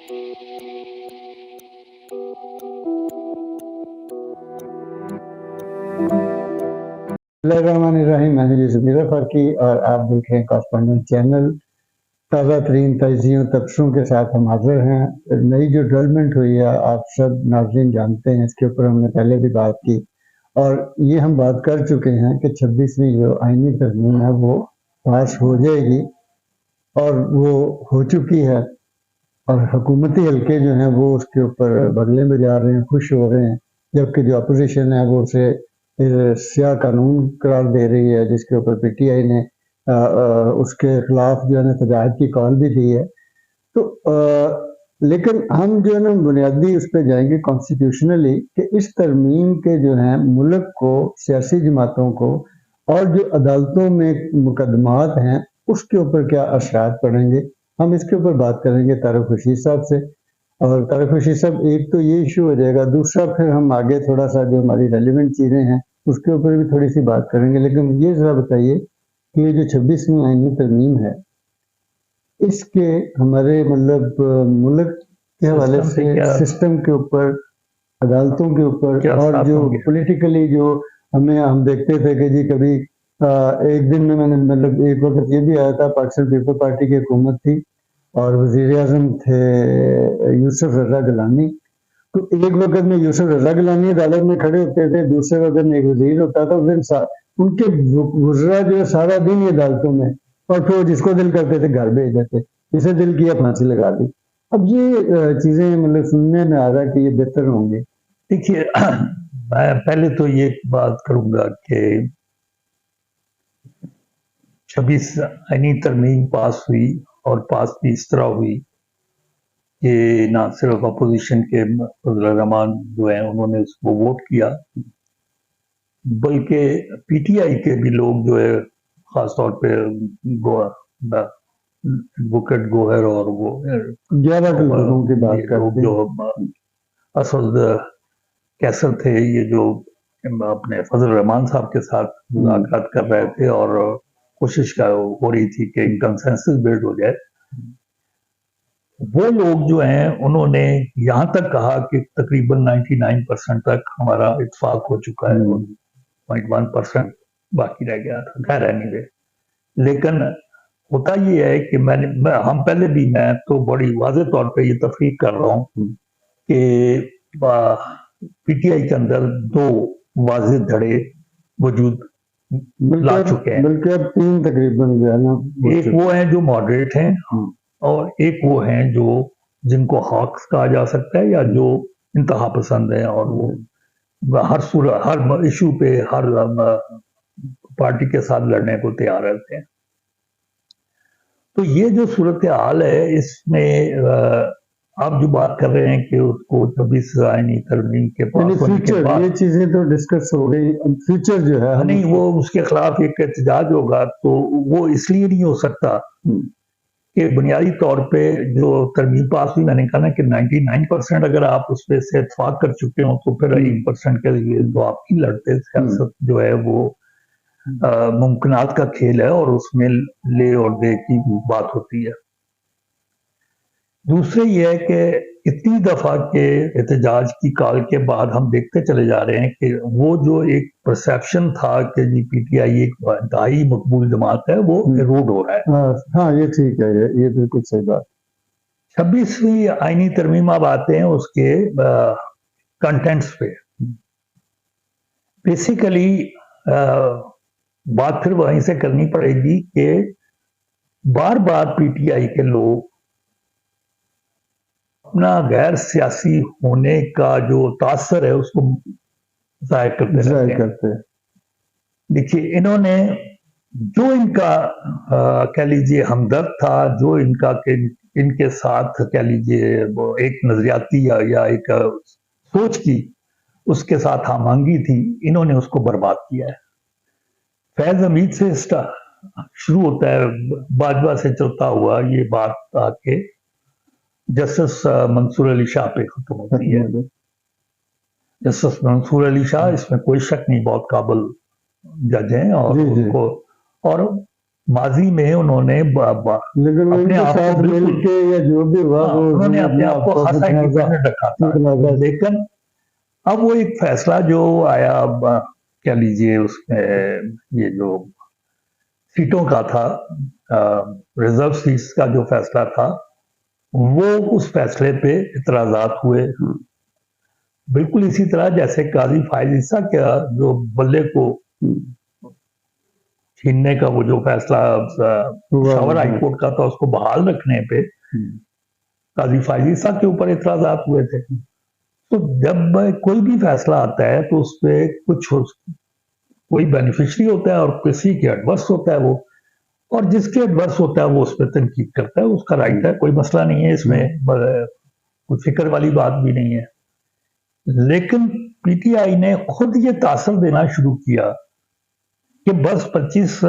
बिस्मिल्लाहिर्रहमानिर्रहीम। मैं यूसुफ मीरा फारूकी और आप देख रहे हैं कॉरेस्पोंडेंट चैनल। ताज़ा तरीन तजियों तबसरों के साथ हम हाजिर हैं। नई जो डेवलपमेंट हुई है आप सब नाज़रीन जानते हैं, इसके ऊपर हमने पहले भी बात की और ये हम बात कर चुके हैं कि 26वीं जो आईनी तरमीम है वो पास हो जाएगी और वो हो चुकी है और हुकूमती हल्के जो हैं वो उसके ऊपर बगले में जा रहे हैं, खुश हो रहे हैं, जबकि जो अपोजिशन है वो उसे स्याह कानून करार दे रही है, जिसके ऊपर पीटीआई ने उसके खिलाफ जो है ना तजाहिद की कॉल भी दी है। तो लेकिन हम जो है ना बुनियादी उस पर जाएंगे कॉन्स्टिट्यूशनली कि इस तरमीम के जो है मुल्क को, सियासी जमातों को और जो अदालतों में मुकदमात हैं उसके ऊपर क्या असरात पड़ेंगे। हम इसके ऊपर बात करेंगे तारिक रशीद साहब से। और तारिक रशीद साहब, एक तो ये इशू हो जाएगा, दूसरा फिर हम आगे थोड़ा सा जो हमारी रेलिवेंट चीज़ें हैं उसके ऊपर भी थोड़ी सी बात करेंगे। लेकिन ये ज़रा बताइए कि ये जो 26वीं आईनी तरमीम है इसके हमारे मतलब मुल्क के हवाले से सिस्टम के ऊपर, अदालतों के ऊपर और जो पॉलिटिकली जो हम देखते थे कि जी कभी एक दिन में मैंने मतलब एक वक्त ये भी आया था, पाकिस्तान पीपल पार्टी की हुकूमत थी और वज़ीर आज़म थे यूसुफ रज़ा गिलानी। तो एक वक्त में यूसुफ रज़ा गिलानी अदालत में खड़े होते थे, दूसरे वक्त में एक वज़ीर होता था। उस दिन उनके गुजरा जो है सारा दिन ही अदालतों में, और फिर जिसको दिल करते थे घर भेज देते, जिसे दिल किया फांसी लगा दी। अब ये चीजें मतलब सुनने में आ रहा है कि ये बेहतर होंगे। देखिए, मैं पहले तो ये बात करूंगा कि 26 आईनी तरमीम पास हुई और पास भी इस तरह हुई कि ना सिर्फ अपोजिशन के रहमान जो हैं उन्होंने उसको वोट किया, बल्कि पीटीआई के भी लोग जो है, खासतौर पे एडवोकेट गोहर और वो 11 लोगों की बात करते जो असद कैसर थे, ये जो अपने फजल रहमान साहब के साथ मुलाकात कर रहे थे और कोशिश हो रही थी कि कंसेंसस बिल्ड हो जाए। वो लोग जो हैं उन्होंने यहाँ तक कहा कि तकरीबन 99% तक हमारा इत्फाक हो चुका है, 0.1% बाकी रह गया था। खैर एनीवे, लेकिन होता ये है कि हम पहले भी, मैं तो बड़ी वाज़े तौर पे ये तफरीक कर रहा हूँ कि पीटीआई के अंदर 2 वाज़े धड़े वजूद ला चुके हैं। बल्कि अब 3 तकरीबन जो है ना, एक वो हैं जो मॉडरेट हैं और एक वो हैं जो जिनको हॉक्स कहा जा सकता है या जो इंतहा पसंद है और वो हर इशू पे हर पार्टी के साथ लड़ने को तैयार रहते हैं। तो ये जो सूरत हाल है, इसमें आप जो बात कर रहे हैं कि उसको 26 आईनी तरमीम के पास होने के बाद ये चीजें तो डिस्कस हो गई, फ्यूचर जो है नहीं, वो उसके खिलाफ एक एहतजाज होगा, तो वो इसलिए नहीं हो सकता कि बुनियादी तौर पे जो तरमीम पास हुई, मैंने कहा ना कि 99% अगर आप उस पर से इत्फाक कर चुके हो तो फिर 1% के लिए तो आपकी लड़ते सियासत जो है वो मुमकिनात का खेल है और उसमें ले और दे की बात होती है। दूसरे ये है कि इतनी दफा के एहतजाज की कॉल के बाद हम देखते चले जा रहे हैं कि वो जो एक परसेप्शन था कि जी पीटीआई एक इंतहाई मकबूल जमात है, वो एरोड हो रहा है। हाँ, ये ठीक है, ये बिल्कुल सही बात। 26वीं आईनी तरमीम अब आते हैं उसके कंटेंट्स पे। बेसिकली बात फिर वहीं से करनी पड़ेगी कि बार बार पीटीआई के लोग अपना गैर सियासी होने का जो तासर है उसको जाहिर करते हैं। देखिए, इन्होंने जो इनका कह लीजिए हमदर्द था, जो इनका इनके साथ कह लीजिए एक नजरियाती या एक सोच की उसके साथ हमआहंगी थी, इन्होंने उसको बर्बाद किया है। फैज हमीद से शुरू होता है, बाजवा से चलता हुआ ये बात आके जस्टिस मंसूर अली शाह पे खत्म होती है। जस्टिस मंसूर अली शाह, इसमें कोई शक नहीं, बहुत काबिल जज हैं और उनको, और माजी में उन्होंने लेकिन वो अपने इनके आप को साथ मिल बिल्कुल, के या जो भी हुआ हाँ, वो उन्होंने अपने आप को खासा इंडिपेंडेंट रखा था। था। लेकिन अब वो एक फैसला जो आया, अब क्या लीजिए उसमें ये जो सीटों का था, रिजर्व सीट्स का जो फैसला था, वो उस फैसले पे इतराजात हुए। बिल्कुल इसी तरह जैसे काजी फायज ईसा का जो बल्ले को छीनने का वो जो फैसला पेशावर हाई कोर्ट का था, उसको बहाल रखने पे काजी फायज ईसा के ऊपर इतराजात हुए थे। तो जब कोई भी फैसला आता है तो उस पर कोई बेनिफिशरी होता है और किसी के एडवर्स होता है वो, और जिसके एडवर्स होता है वो उस पर तनकीद करता है, उसका राइट है, कोई मसला नहीं है इसमें, कोई फिक्र वाली बात भी नहीं है। लेकिन पीटीआई ने खुद ये तासर देना शुरू किया कि बस 25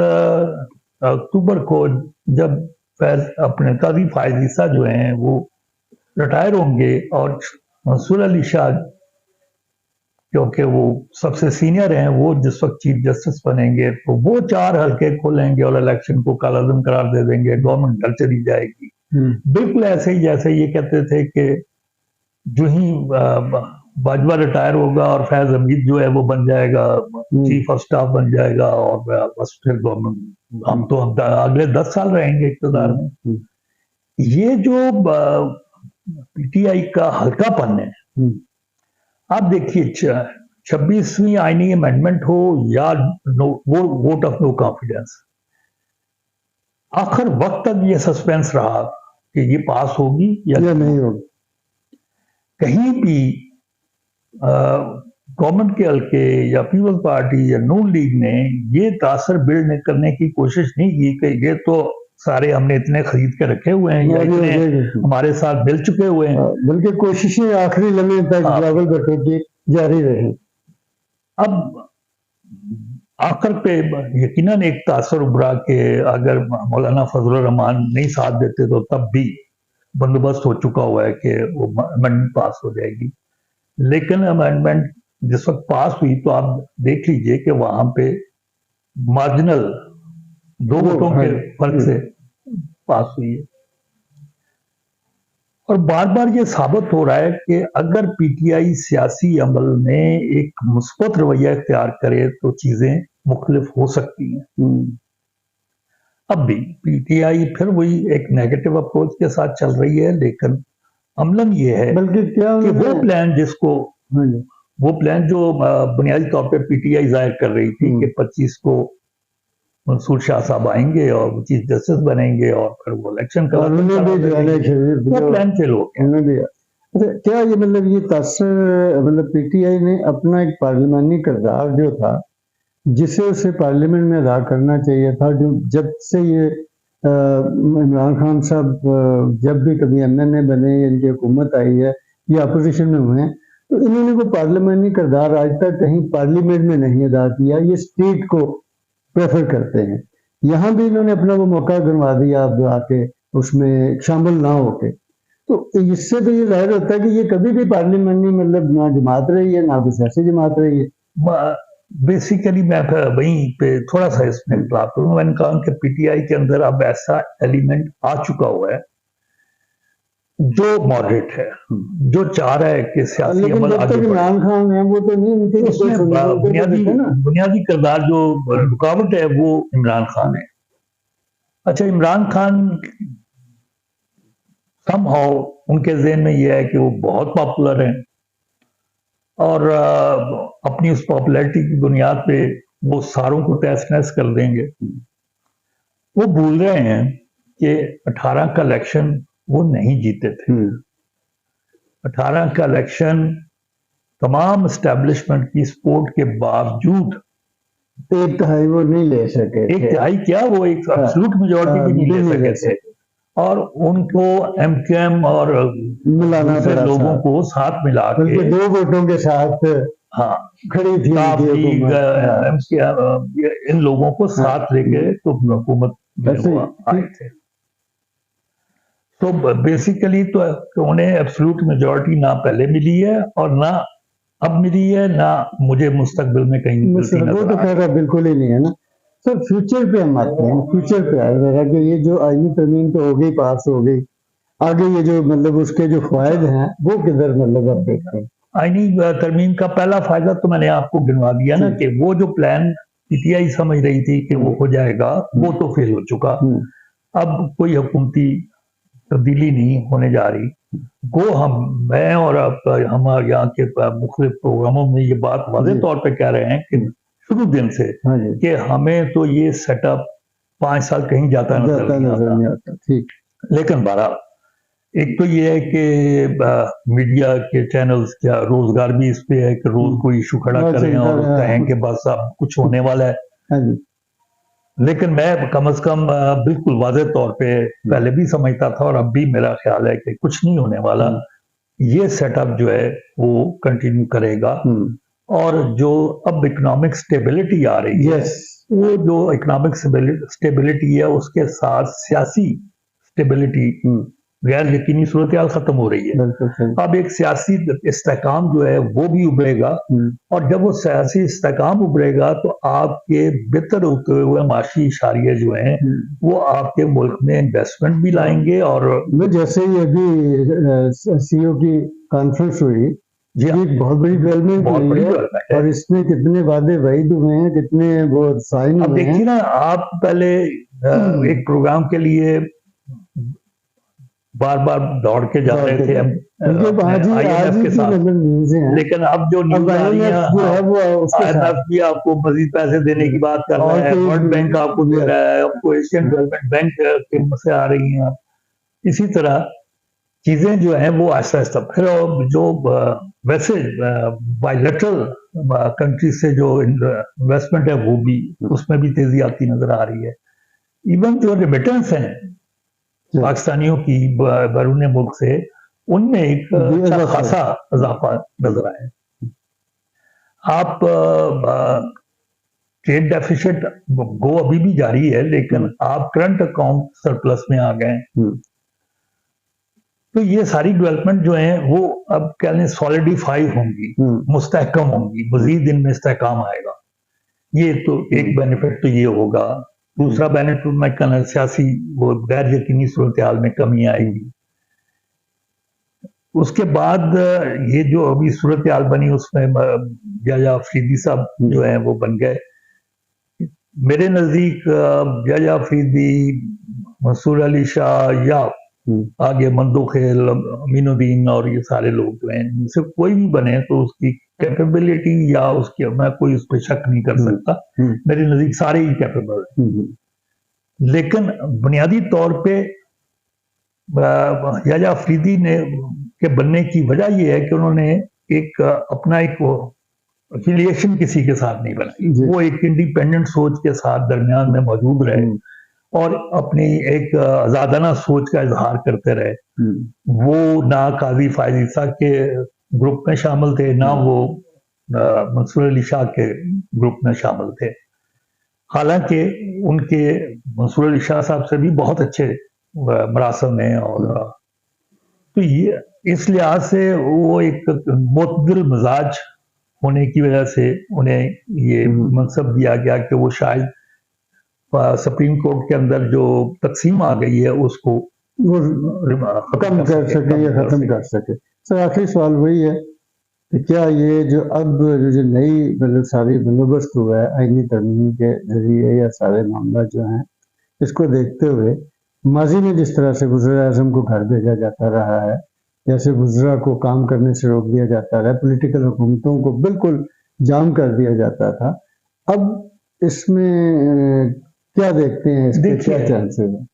अक्टूबर को जब अपने काजी फायज ईसा जो हैं वो रिटायर होंगे और मंसूर अली शाह, क्योंकि वो सबसे सीनियर हैं, वो जिस वक्त चीफ जस्टिस बनेंगे तो वो 4 हल्के खोलेंगे और इलेक्शन को कालाजम करार दे देंगे, गवर्नमेंट घर चली जाएगी। बिल्कुल ऐसे ही जैसे ये कहते थे कि जो ही बाजवा रिटायर होगा और फैज हमीद जो है वो बन जाएगा चीफ ऑफ स्टाफ बन जाएगा और बस फिर गवर्नमेंट, हम तो अगले 10 साल रहेंगे इक़्तिदार में। ये जो पीटीआई का हल्कापन है, आप देखिए 26वीं आईनी अमेंडमेंट हो या वोट ऑफ नो कॉन्फिडेंस, आखिर वक्त तक ये सस्पेंस रहा कि ये पास होगी या नहीं होगी। कहीं भी गवर्नमेंट के हल्के या पीपल्स पार्टी या नून लीग ने ये तासर बिल्ड करने की कोशिश नहीं की कि ये तो सारे हमने इतने खरीद के रखे हुए हैं या इतने हमारे साथ मिल चुके हुए हैं, बल्कि कोशिशें आखिरी लम्हे तक बिलावल भुट्टो की जारी रही। अब आखिर पे यकीनन एक तासर उभरा कि अगर मौलाना फजलुर रहमान नहीं साथ देते तो तब भी बंदोबस्त हो चुका हुआ है कि वो अमेंडमेंट पास हो जाएगी। लेकिन अमेंडमेंट जिस वक्त पास हुई तो आप देख लीजिए कि वहां पे मार्जिनल 2 वोटों के फर्क से पास हुई है। और बार बार ये साबित हो रहा है कि अगर पीटीआई सियासी अमल में एक मुस्बत रवैया इख्तियार करे तो चीजें मुख्तलिफ हो सकती हैं। अब भी पीटीआई फिर वही एक नेगेटिव अप्रोच के साथ चल रही है, लेकिन अमलन ये है बल्कि क्या कि वो प्लान जो बुनियादी तौर पे पीटीआई जाहिर कर रही थी कि 25 को मंसूर शाह साहब आएंगे और वो चीफ जस्टिस बनेंगे और फिर वो इलेक्शन का प्लान फेल हो गया। क्या ये मतलब ये तासर मतलब पीटीआई ने अपना एक पार्लिमानी किरदार जो था जिसे उसे पार्लियामेंट में अदा करना चाहिए था, जो जब से ये इमरान खान साहब जब भी कभी एमएनए बने, इनकी हुकूमत आई है, ये अपोजिशन में हुए हैं, तो इन्होंने वो पार्लियामानी किरदार आज तक कहीं पार्लियामेंट में नहीं अदा किया। ये स्टेट को प्रेफर करते हैं। यहाँ भी इन्होंने अपना वो मौका गंवा दिया अब आके उसमें शामिल ना होके। तो इससे तो ये जाहिर होता है कि ये कभी भी पार्लियामेंट मतलब ना जमात रही है ना कोई सियासी जमात रही है। बेसिकली मैं वहीं पे थोड़ा सा इसमें इख्तिलाफ करूंगा। मैंने कहा कि पीटीआई के अंदर अब ऐसा एलिमेंट आ चुका हुआ है जो मॉडरेट है, जो चाह रहा है कि सियासी अमल आगे बढ़े। इमरान खान है वो तो नहीं, उसमें बुनियादी किरदार जो रुकावट है वो इमरान खान है। अच्छा, इमरान खान समहाउ उनके ज़हन में यह है कि वो बहुत पॉपुलर हैं और अपनी उस पॉपुलैरिटी की बुनियाद पे वो सारों को तहस नहस कर देंगे। वो भूल रहे हैं कि 18 का इलेक्शन वो नहीं जीते थे। 18 का इलेक्शन तमाम एस्टेब्लिशमेंट की सपोर्ट के बावजूद 1/3 वो नहीं ले सके। 1/3 क्या, वो एक एब्सोल्यूट मेजॉरिटी भी नहीं ले सके थे और उनको एमक्यूएम और मिलाना पड़ा लोगों को साथ मिला के 2 वोटों के साथ खड़ी थी इन लोगों को साथ लेके तो हुकूमत आए थे। तो बेसिकली तो उन्हें एब्सोल्यूट मेजॉरिटी ना पहले मिली है और ना अब मिली है, ना मुझे मुस्तकबिल में कहीं मिलती नजर वो तो खैर बिल्कुल ही नहीं है ना। सर फ्यूचर पे हम आते हैं, फ्यूचर पे आए जरा कि ये जो आईनी तरमीम तो हो गई, पास हो गई, आगे ये जो मतलब उसके जो फायदे हैं वो किधर मतलब आप देखते हैं? आईनी तरमीम का पहला फायदा तो मैंने आपको गिनवा दिया ना, कि वो जो प्लान पीटीआई समझ रही थी कि वो हो जाएगा, वो तो फेल हो चुका। अब कोई हुकूमती तब्दीली नहीं होने जा रही। मैं और हमारे यहाँ के मुख्तलिफ प्रोग्रामों में ये बात वाज़ेह तौर पे कह रहे हैं कि शुरू दिन से कि हमें तो ये सेटअप 5 साल कहीं जाता नजर नहीं आता। ठीक। लेकिन बहरहाल एक तो ये है कि मीडिया के चैनल्स क्या रोजगार भी इस पे है कि रोज कोई इशू खड़ा करें और कहें कि बस अब कुछ होने वाला है। लेकिन मैं कम से कम बिल्कुल वाज़ेह तौर पे पहले भी समझता था और अब भी मेरा ख्याल है कि कुछ नहीं होने वाला। ये सेटअप जो है वो कंटिन्यू करेगा और जो अब इकोनॉमिक स्टेबिलिटी आ रही है, वो जो इकोनॉमिक स्टेबिलिटी है उसके साथ सियासी स्टेबिलिटी, गैर यकीनी सूरत हाल खत्म हो रही है। अब एक सियासी इस्तेहकाम जो है वो भी उभरेगा और जब वो सियासी इस्तेहकाम उभरेगा तो आपके बेहतर होते हुए माशी इशारे जो हैं वो आपके मुल्क में इन्वेस्टमेंट भी लाएंगे। और जैसे ही अभी सीईओ की कॉन्फ्रेंस हुई, ये एक बहुत बड़ी डेवलपमेंट हुई है और इसमें कितने वादे वहीद हुए हैं, कितने वो साइन हुए हैं। देखिए ना, आप पहले एक प्रोग्राम के लिए बार बार दौड़ के जा रहे थे IMF के साथ, लेकिन अब जो न्यूज़ आ रही है वो IMF भी आपको मजीद पैसे देने की बात कर रहा है, वर्ल्ड बैंक आपको दे रहा है, आपको एशियन डेवलपमेंट बैंक के से आ रही हैं। इसी तरह चीजें जो हैं वो आहिस्ता आहिस्ता फिर जो वैसे बायलैटरल कंट्री से जो इन्वेस्टमेंट है वो भी उसमें भी तेजी आती नजर आ रही है। इवन जो रिमिटेंस हैं पाकिस्तानियों की बैरून मुल्क से, उनमें एक अच्छा खासा इजाफा नजर आया। आप ट्रेड डेफिसिट गो अभी भी जारी है, लेकिन आप करंट अकाउंट सरप्लस में आ गए। तो ये सारी डेवलपमेंट जो है वो अब कह लें सॉलिडिफाई होंगी, मुस्तहकम होंगी, मजीद इनमें इस्तेहकाम आएगा। ये तो एक बेनिफिट तो ये होगा। दूसरा बेनिफिट मैं कहना, सियासी वो गैर यकीनी सूरत हाल में कमी आएगी। उसके बाद ये जो अभी सूरत हाल बनी उसमें याया अफरीदी साहब जो है वो बन गए। मेरे नजदीक याया अफरीदी, मंसूर अली शाह या आगे मंदोखेल, अमीनुद्दीन और ये सारे लोग जो हैं, इनसे कोई भी बने तो उसकी कैपेबिलिटी या उसकी, मैं कोई उस पर शक नहीं कर सकता, मेरे नजदीक सारे ही कैपेबल हैं। लेकिन बुनियादी तौर पे याया अफरीदी ने के बनने की वजह यह है कि उन्होंने एक अपना एक एफिलिएशन किसी के साथ नहीं बनाई, वो एक इंडिपेंडेंट सोच के साथ दरमियान में मौजूद रहे और अपनी एक आजादाना सोच का इजहार करते रहे। वो ना काजी फायज ईसा के ग्रुप में शामिल थे, ना वो मंसूर अली शाह के ग्रुप में शामिल थे। हालांकि उनके मंसूर अली शाह साहब से भी बहुत अच्छे मरासम हैं और तो ये इस लिहाज से वो एक मुतदिल मिजाज होने की वजह से उन्हें ये मनसब दिया गया कि वो शायद सुप्रीम कोर्ट के अंदर जो तकसीम आ गई है उसको वो खत्म कर सके या खत्म कर सके। सर आखिरी सवाल वही है कि क्या ये जो अब जो नई मतलब सारी बंदोबस्त हुआ है आईनी तरमीम के जरिए या सारे मामला जो हैं, इसको देखते हुए माजी में जिस तरह से वज़ीर आज़म को घर भेजा जाता रहा है, जैसे वज़रा को काम करने से रोक दिया जाता रहा, पॉलिटिकल हुकूमतों को बिल्कुल जाम कर दिया जाता था, अब इसमें क्या देखते हैं, इसके क्या चांसेस हैं?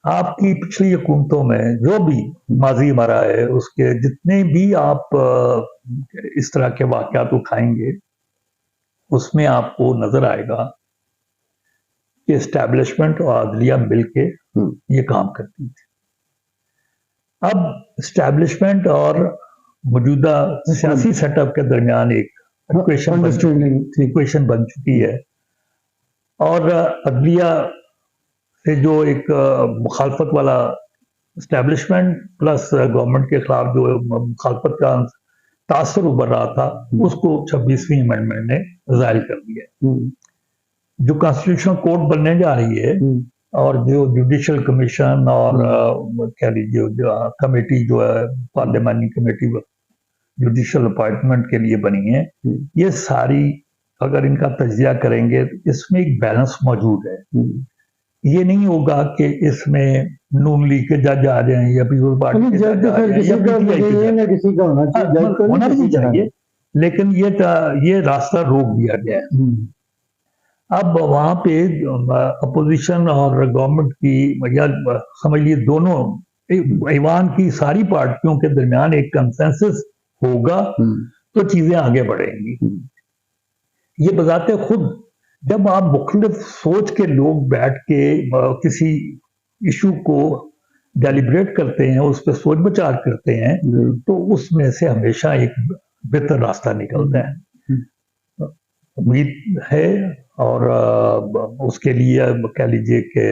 आपकी पिछली हुकूमतों में जो भी माजी हमारा है उसके जितने भी आप इस तरह के वाक़यात उठाएंगे उसमें आपको नजर आएगा कि एस्टैब्लिशमेंट और अदलिया मिलके ये काम करती थी। अब एस्टैब्लिशमेंट और मौजूदा सियासी सेटअप के दरमियान एक इक्वेशन बन चुकी है और अदलिया से जो एक मुखालफत वाला एस्टैब्लिशमेंट प्लस गवर्नमेंट के खिलाफ जो मुखालफत का तासर उभर रहा था उसको 26वीं अमेंडमेंट ने जाहिर कर दिया। जो कॉन्स्टिट्यूशनल कोर्ट बनने जा रही है और जो जुडिशल कमीशन और कह लीजिए जो कमेटी जो है पार्लियामानी कमेटी जुडिशल अपॉइंटमेंट के लिए बनी है, ये सारी अगर इनका तजिया करेंगे तो इसमें एक बैलेंस मौजूद है। ये नहीं होगा कि इसमें नून लीग के जज आ जाएं या पीपल्स पार्टी के जज आ जाएं या किसी का होना भी चाहिए, लेकिन ये रास्ता रोक दिया गया है। अब वहां पे अपोजिशन और गवर्नमेंट की या समझ लिए दोनों ईवान की सारी पार्टियों के दरमियान एक कंसेंसस होगा तो चीजें आगे बढ़ेंगी। ये बजाते खुद जब आप मुख्तलिफ सोच के लोग बैठ के किसी इशू को डेलिब्रेट करते हैं, उस पर सोच विचार करते हैं, तो उसमें से हमेशा एक बेहतर रास्ता निकलता है। उम्मीद है और उसके लिए कह लीजिए कि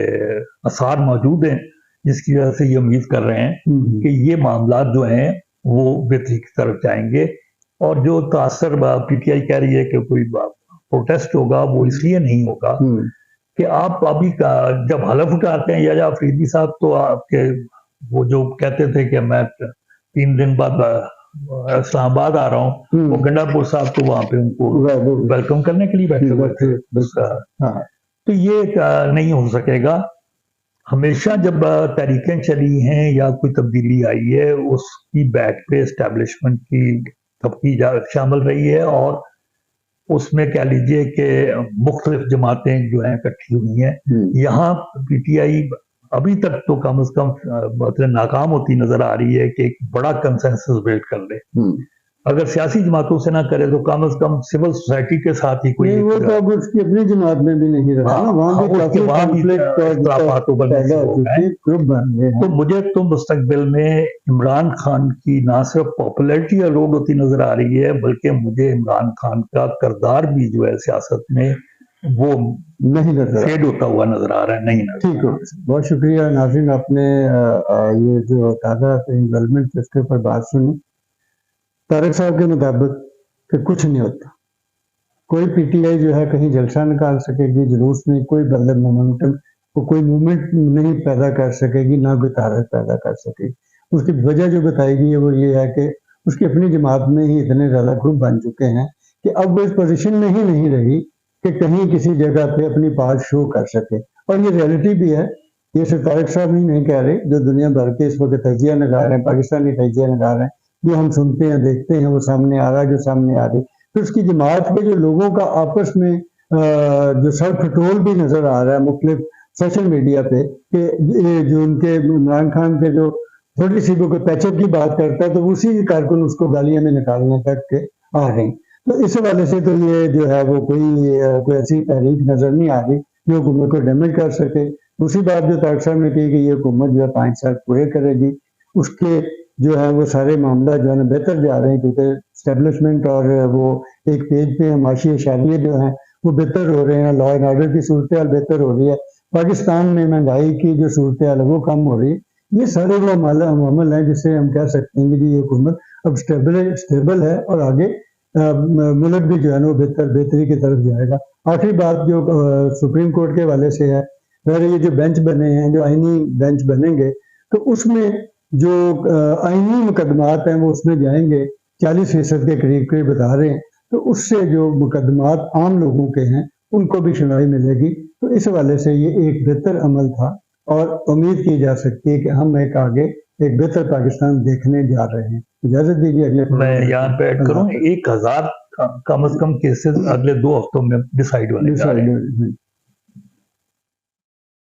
आसार मौजूद हैं, जिसकी वजह से ये उम्मीद कर रहे हैं कि ये मामला जो हैं वो बेहतरी की तरफ जाएंगे। और जो तासर पीटीआई कह रही है कि कोई प्रोटेस्ट होगा, वो इसलिए नहीं होगा कि आप अभी जब हलफ उठाते हैं या अफरीदी साहब तो आपके वो जो कहते थे कि मैं 3 दिन बाद इस्लामाबाद आ रहा हूँ, वो गंडापुर साहब तो वहां पे उनको वेलकम करने के लिए बैठे हुए थे। तो ये नहीं हो सकेगा। हमेशा जब तहरीकें चली हैं या कोई तब्दीली आई है, उसकी बैक पे एस्टेब्लिशमेंट की तबकी शामिल रही है और उसमें कह लीजिए कि मुख्तलिफ जमातें जो हैं इकट्ठी हुई हैं। यहाँ पीटीआई अभी तक तो कम से कम मतलब नाकाम होती नजर आ रही है कि एक बड़ा कंसेंसस बिल्ड कर ले। अगर सियासी जमातों से ना करे तो कम से कम सिविल सोसाइटी के साथ ही कोई वो तो अब उसकी अपनी जमात में भी नहीं रहा ना, वहाँ भी काफी कॉन्फ्लिक्ट तो मुझे तो मुस्तकबिल में इमरान खान की ना सिर्फ पॉपुलैरिटी एरोड होती नजर आ रही है, बल्कि मुझे इमरान खान का किरदार भी जो है सियासत में वो नहीं नजर फेड होता हुआ नजर आ रहा है। नहीं नजर। ठीक है, बहुत शुक्रिया नाज़रीन, आपने ये जो ताज़ा डेवलपमेंट इसके ऊपर बात सुनी। तारिक साहब के मुताबिक कि कुछ नहीं होता, कोई पीटीआई जो है कहीं जलसा निकाल सकेगी, जुलूस में कोई बदल मोमेंटम को कोई मूवमेंट नहीं पैदा कर सकेगी, ना कोई तारक पैदा कर सकेगी। उसकी वजह जो बताएगी है वो ये है कि उसकी अपनी जमात में ही इतने ज़्यादा ग्रुप बन चुके हैं कि अब वो इस पोजीशन में ही नहीं रही कि कहीं किसी जगह पे अपनी पार्ट शो कर सके। और ये रियलिटी भी है, ये सिर्फ तारिक साहब ही नहीं कह रहे, जो दुनिया भर के इस वक्त तजिया लगा रहे हैं, पाकिस्तानी तजिया लगा रहे हैं, जो हम सुनते हैं देखते हैं वो सामने आ रहा है, जो सामने आ रही। तो उसकी जमात के जो लोगों का आपस में जो सर फटोल भी नजर आ रहा है मुख्तलिफ सोशल मीडिया पे कि जो उनके इमरान खान के जो थोड़ी सी कोई पैचअप की बात करता है तो उसी कारकुन उसको गालियां में निकालने तक के आ गई। तो इस हवाले से तो ये जो है वो कोई ऐसी तहरीक नजर नहीं आ रही जो हुकूमत को डैमेज कर सके। दूसरी बात जो तारिक साहब ने की कि ये हुकूमत जो है 5 साल पूरे करेगी, उसके जो है वो सारे मामला जो है ना बेहतर जा रहे हैं, क्योंकि स्टैब्लिशमेंट और वो एक पेज पे माशी इशारे जो हैं वो बेहतर हो रहे हैं, लॉ एंड ऑर्डर की सूरत हाल बेहतर हो रही है, पाकिस्तान में महंगाई की जो सूरत हाल है वो कम हो रही है। ये सारे वो मामल है जिससे हम कह सकते हैं कि ये हुकूमत अब स्टेबल है और आगे मुल्क भी जो है ना वो बेहतरी की तरफ जाएगा। आखिरी बात जो सुप्रीम कोर्ट के हवाले से है, अगर ये जो बेंच बने हैं, जो आईनी बेंच बनेंगे, तो उसमें जो आईनी मुकदमात हैं वो उसमें जाएंगे, 40% के करीब बता रहे हैं। तो उससे जो मुकदमात आम लोगों के हैं उनको भी सुनवाई मिलेगी। तो इस हवाले से ये एक बेहतर अमल था और उम्मीद की जा सकती है कि हम एक आगे एक बेहतर पाकिस्तान देखने जा रहे हैं। इजाजत दीजिए, अगले मैं यहाँ पे ऐड करूँ, 1000 कम से कम केसेस अगले 2 हफ्तों में डिसाइड होने जा रहे हैं।